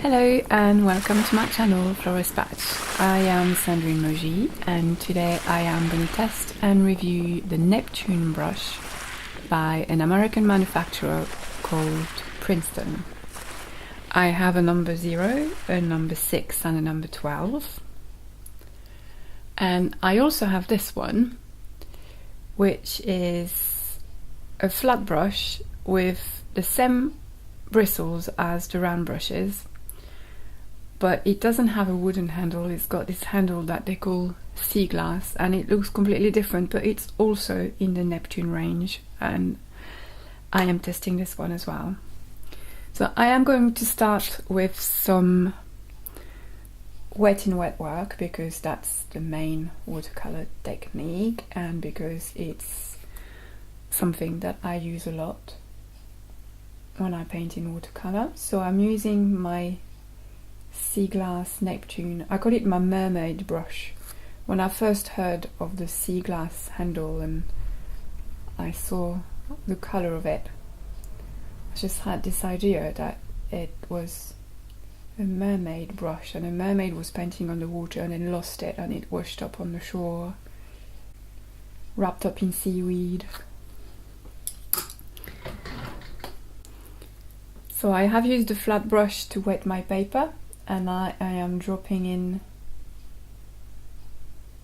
Hello and welcome to my channel Florist Patch. I am Sandrine Moji and today I am going to test and review the Neptune brush by an American manufacturer called Princeton. I have a number 0, a number 6 and a number 12. And I also have this one, which is a flat brush with the same bristles as the round brushes, but it doesn't have a wooden handle. It's got this handle that they call sea glass, and it looks completely different, but it's also in the Neptune range, and I am testing this one as well. So I am going to start with some wet in wet work because that's the main watercolor technique and because it's something that I use a lot when I paint in watercolor. So I'm using my sea glass Neptune. I call it my Mermaid brush. When I first heard of the sea glass handle and I saw the color of it, I just had this idea that it was a mermaid brush, and a mermaid was painting on the water and then lost it and it washed up on the shore, wrapped up in seaweed. So I have used the flat brush to wet my paper, and I am dropping in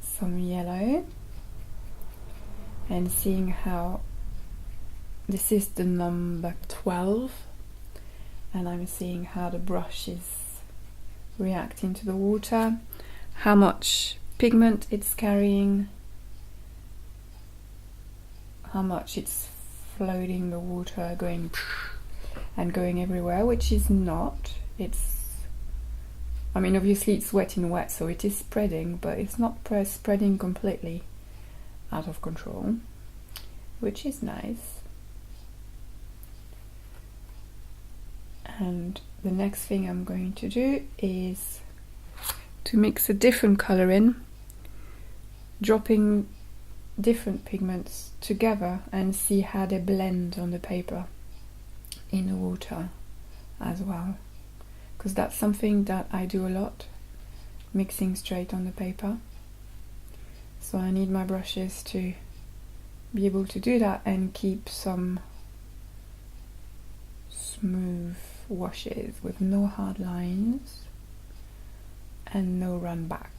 some yellow and seeing how this is the number 12, and I'm seeing how the brush is reacting to the water, how much pigment it's carrying, how much it's floating the water, going and going everywhere, which is not. I mean, obviously it's wet in wet, so it is spreading, but it's not spreading completely out of control, which is nice. And the next thing I'm going to do is to mix a different color in, dropping different pigments together and see how they blend on the paper in the water as well, because that's something that I do a lot, mixing straight on the paper. So I need my brushes to be able to do that and keep some smooth washes with no hard lines and no run backs.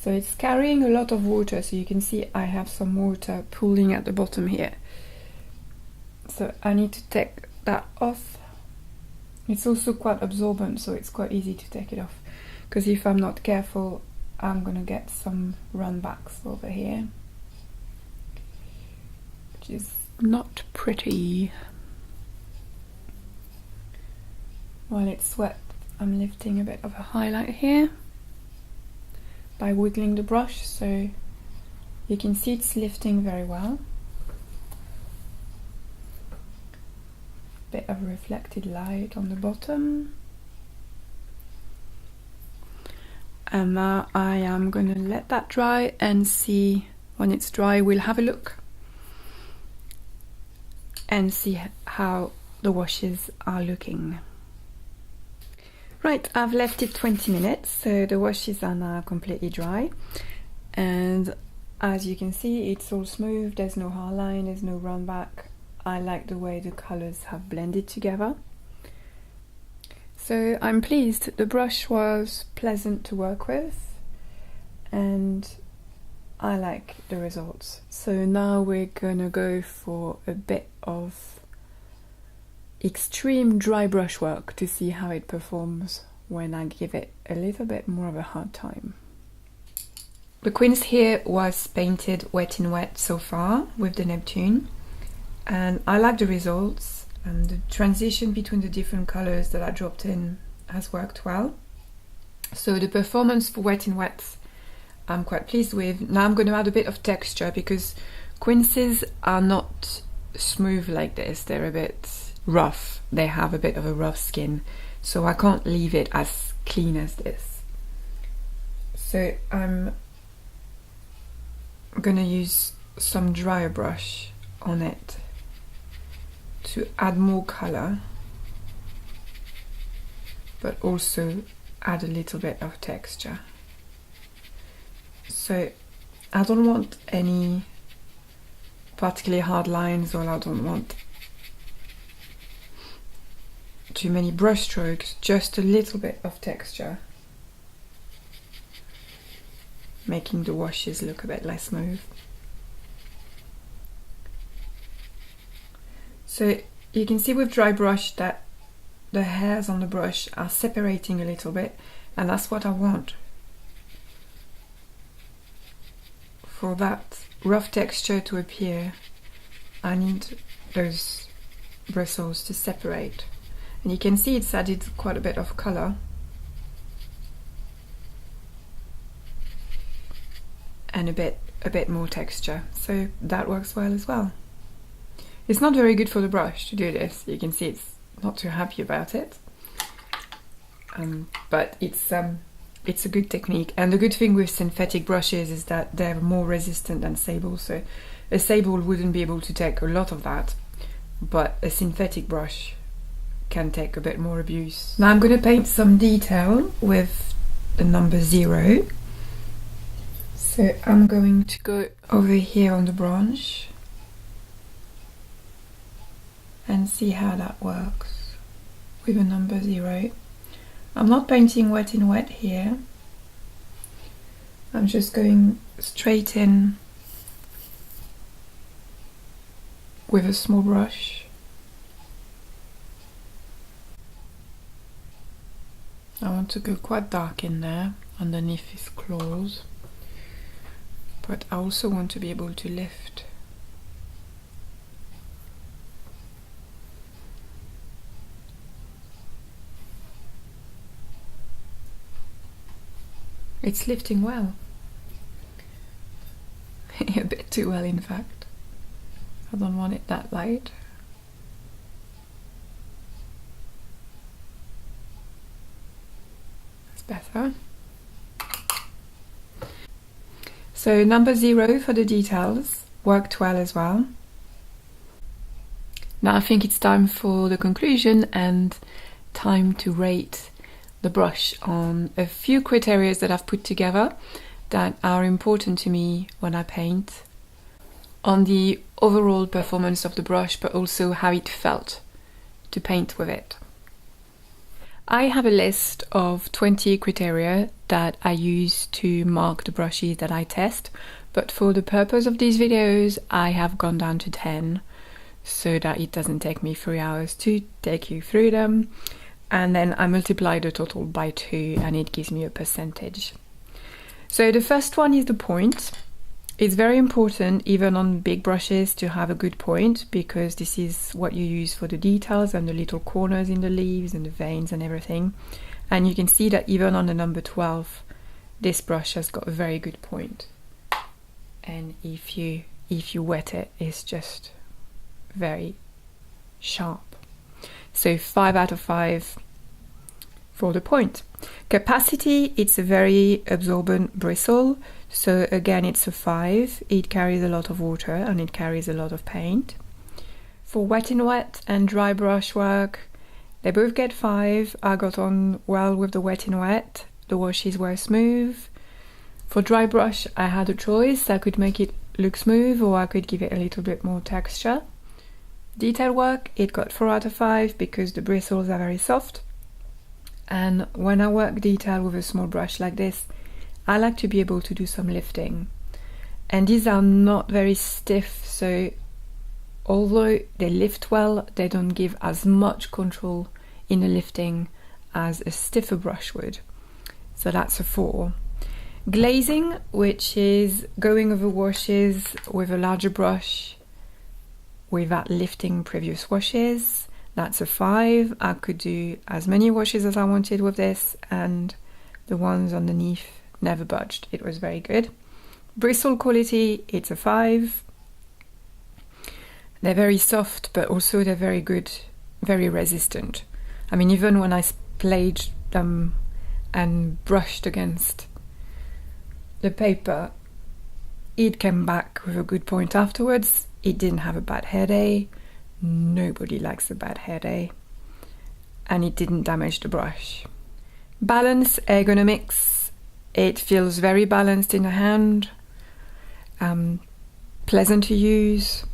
So it's carrying a lot of water, so you can see I have some water pooling at the bottom here. So I need to take that off. It's also quite absorbent, so it's quite easy to take it off, because if I'm not careful I'm gonna get some run backs over here, which is not pretty. While it's wet, I'm lifting a bit of a highlight here by wiggling the brush, so you can see it's lifting very well. Bit of reflected light on the bottom. And now I am going to let that dry and see, when it's dry we'll have a look and see how the washes are looking. Right, I've left it 20 minutes, so the washes are now completely dry, and as you can see it's all smooth, there's no hard line, there's no run back. I like the way the colours have blended together. So I'm pleased. The brush was pleasant to work with and I like the results. So now we're gonna go for a bit of extreme dry brush work to see how it performs when I give it a little bit more of a hard time. The quince here was painted wet in wet so far with the Neptune, and I like the results, and the transition between the different colors that I dropped in has worked well. So the performance for wet in wet I'm quite pleased with. Now I'm going to add a bit of texture because quinces are not smooth like this, they're a bit rough, they have a bit of a rough skin, so I can't leave it as clean as this. So I'm gonna use some dryer brush on it to add more color, but also add a little bit of texture. So I don't want any particularly hard lines, or I don't want too many brush strokes, just a little bit of texture, making the washes look a bit less smooth. So you can see with dry brush that the hairs on the brush are separating a little bit, and that's what I want. For that rough texture to appear, I need those bristles to separate. And you can see it's added quite a bit of colour. And a bit more texture, so that works well as well. It's not very good for the brush to do this. You can see it's not too happy about it, but it's a good technique. And the good thing with synthetic brushes is that they're more resistant than sable. So a sable wouldn't be able to take a lot of that, but a synthetic brush can take a bit more abuse. Now I'm going to paint some detail with the number 0. So I'm going to go over here on the branch and see how that works with a number 0. I'm not painting wet in wet here. I'm just going straight in with a small brush. I want to go quite dark in there underneath his claws, but I also want to be able to lift. It's lifting well. A bit too well, in fact. I don't want it that light. That's better. So number 0 for the details worked well as well. Now I think it's time for the conclusion and time to rate the brush on a few criteria that I've put together that are important to me when I paint, on the overall performance of the brush, but also how it felt to paint with it. I have a list of 20 criteria that I use to mark the brushes that I test, but for the purpose of these videos I have gone down to 10 so that it doesn't take me 3 hours to take you through them. And then I multiply the total by 2 and it gives me a percentage. So the first one is the point. It's very important, even on big brushes, to have a good point, because this is what you use for the details and the little corners in the leaves and the veins and everything. And you can see that even on the number 12, this brush has got a very good point. And if you wet it, it's just very sharp. So 5 out of 5 for the point. Capacity, it's a very absorbent bristle. So again, it's a 5. It carries a lot of water and it carries a lot of paint. For wet in wet and dry brush work, they both get 5. I got on well with the wet in wet. The washes were smooth. For dry brush, I had a choice. I could make it look smooth or I could give it a little bit more texture. Detail work, it got 4 out of 5 because the bristles are very soft. And when I work detail with a small brush like this, I like to be able to do some lifting. And these are not very stiff, so although they lift well, they don't give as much control in the lifting as a stiffer brush would. So that's a 4. Glazing, which is going over washes with a larger brush without lifting previous washes, that's a 5. I could do as many washes as I wanted with this, and the ones underneath never budged. It was very good. Bristle quality, it's a 5. They're very soft, but also they're very good, very resistant. I mean, even when I played them and brushed against the paper, it came back with a good point afterwards. It didn't have a bad hair day. Nobody likes a bad hair day. And it didn't damage the brush. Balance, ergonomics. It feels very balanced in the hand. Pleasant to use.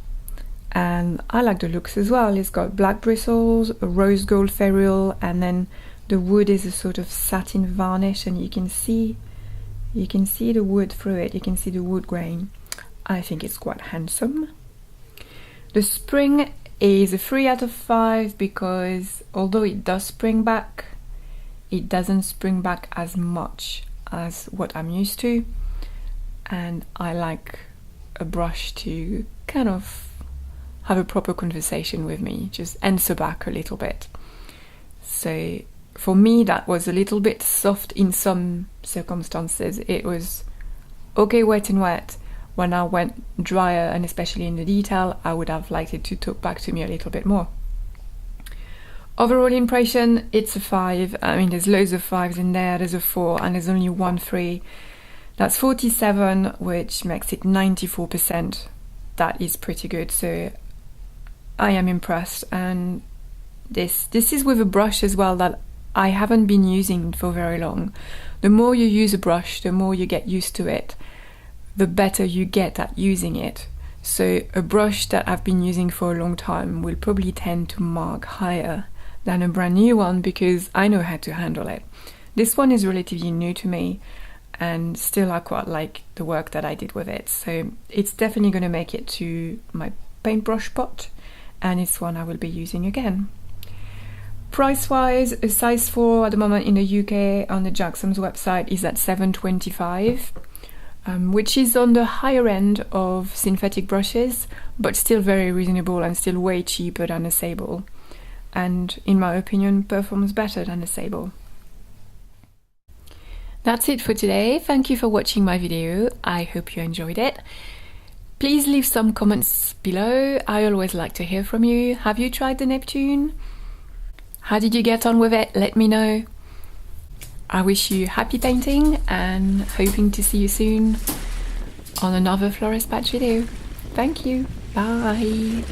And I like the looks as well. It's got black bristles, a rose gold ferrule, and then the wood is a sort of satin varnish, and you can see the wood through it. You can see the wood grain. I think it's quite handsome. The spring is a 3 out of 5 because although it does spring back, it doesn't spring back as much as what I'm used to, and I like a brush to kind of have a proper conversation with me, just answer back a little bit. So for me that was a little bit soft in some circumstances. It was okay wet and wet. When I went drier, and especially in the detail, I would have liked it to talk back to me a little bit more. Overall impression, it's a 5. I mean, there's loads of 5s in there. There's a 4 and there's only one 3. That's 47, which makes it 94%. That is pretty good. So I am impressed. And this is with a brush as well that I haven't been using for very long. The more you use a brush, the more you get used to it, the better you get at using it. So a brush that I've been using for a long time will probably tend to mark higher than a brand new one because I know how to handle it. This one is relatively new to me, and still I quite like the work that I did with it. So it's definitely going to make it to my paintbrush pot, and it's one I will be using again. Price wise, a size 4 at the moment in the UK on the Jackson's website is at $7.25, which is on the higher end of synthetic brushes, but still very reasonable and still way cheaper than a sable, and in my opinion performs better than a sable. That's it for today. Thank you for watching my video. I hope you enjoyed it. Please leave some comments below. I always like to hear from you. Have you tried the Neptune? How did you get on with it? Let me know. I wish you happy painting and hoping to see you soon on another Florist Patch video. Thank you. Bye.